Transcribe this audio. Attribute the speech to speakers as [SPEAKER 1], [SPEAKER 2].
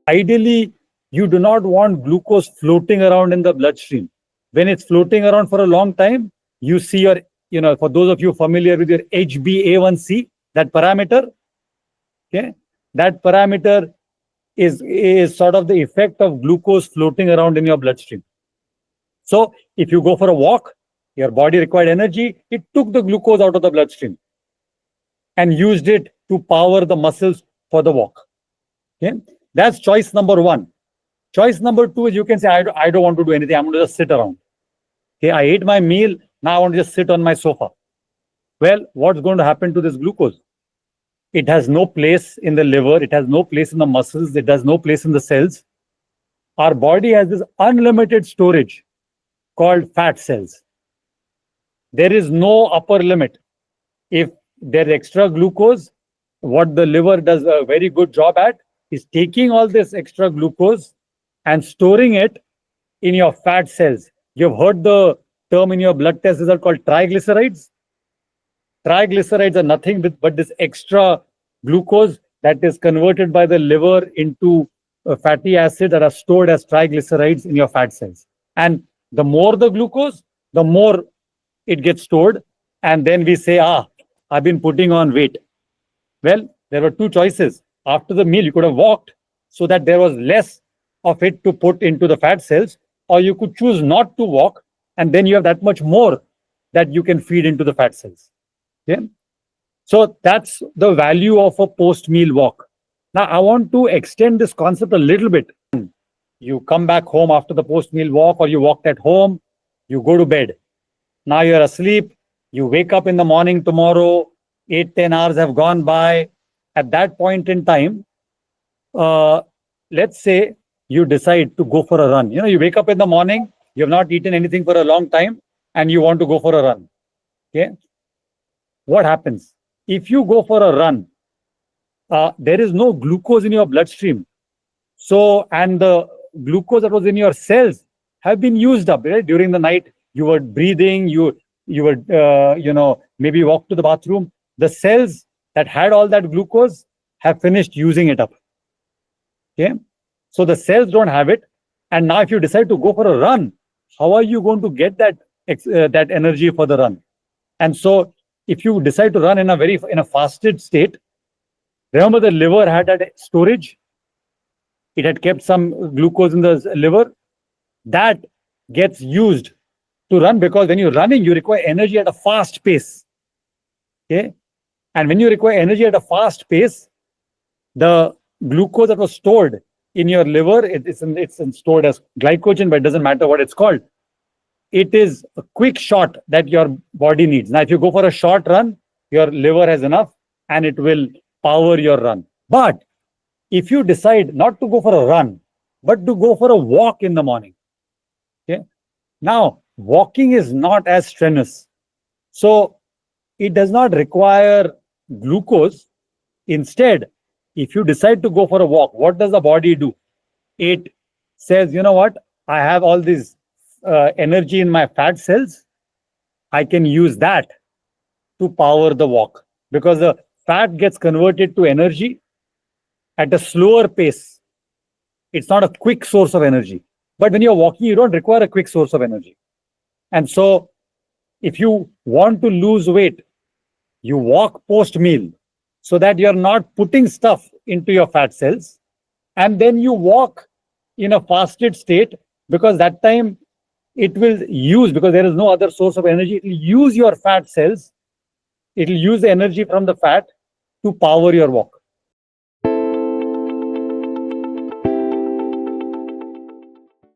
[SPEAKER 1] Ideally, you do not want glucose floating around in the bloodstream. When it's floating around for a long time, you see your, for those of you familiar with your HbA1c, that parameter, okay, that parameter is sort of the effect of glucose floating around in your bloodstream. So if you go for a walk, your body required energy, it took the glucose out of the bloodstream and used it to power the muscles for the walk. Okay, that's choice number one. Choice number two is you can say, I don't want to do anything. I'm going to just sit around. Okay, I ate my meal. Now I want to just sit on my sofa. Well, what's going to happen to this glucose? It has no place in the liver. It has no place in the muscles. It has no place in the cells. Our body has this unlimited storage called fat cells. There is no upper limit. If there's extra glucose, what the liver does a very good job at is taking all this extra glucose and storing it in your fat cells. You've heard the term in your blood test result called triglycerides. Triglycerides are nothing but this extra glucose that is converted by the liver into fatty acids that are stored as triglycerides in your fat cells. And the more the glucose, the more it gets stored. And then we say, I've been putting on weight. Well, there were two choices. After the meal, you could have walked so that there was less of it to put into the fat cells, or you could choose not to walk, and then you have that much more that you can feed into the fat cells. Okay? So that's the value of a post-meal walk. Now, I want to extend this concept a little bit. You come back home after the post-meal walk, or you walked at home, you go to bed. Now you're asleep, you wake up in the morning tomorrow, 8-10 hours have gone by. At that point in time, let's say you decide to go for a run. You wake up in the morning, you have not eaten anything for a long time, and you want to go for a run. Okay? What happens? If you go for a run, there is no glucose in your bloodstream. So, and the glucose that was in your cells have been used up, right? During the night. You were breathing, you were, maybe walk to the bathroom. The cells that had all that glucose have finished using it up. Okay. So the cells don't have it. And now if you decide to go for a run, how are you going to get that energy for the run? And so if you decide to run in a fasted state, remember the liver had that storage. It had kept some glucose in the liver. That gets used to run, because when you're running, you require energy at a fast pace. Okay. And when you require energy at a fast pace, the glucose that was stored in your liver, it's stored as glycogen, but it doesn't matter what it's called. It is a quick shot that your body needs. Now, if you go for a short run, your liver has enough and it will power your run. But if you decide not to go for a run, but to go for a walk in the morning, okay, now walking is not as strenuous. So it does not require glucose. Instead, if you decide to go for a walk, what does the body do? It says, you know what? I have all this energy in my fat cells. I can use that to power the walk, because the fat gets converted to energy at a slower pace. It's not a quick source of energy. But when you're walking, you don't require a quick source of energy. And so if you want to lose weight, you walk post-meal so that you're not putting stuff into your fat cells. And then you walk in a fasted state, because that time it will use, because there is no other source of energy, it will use your fat cells. It will use the energy from the fat to power your walk.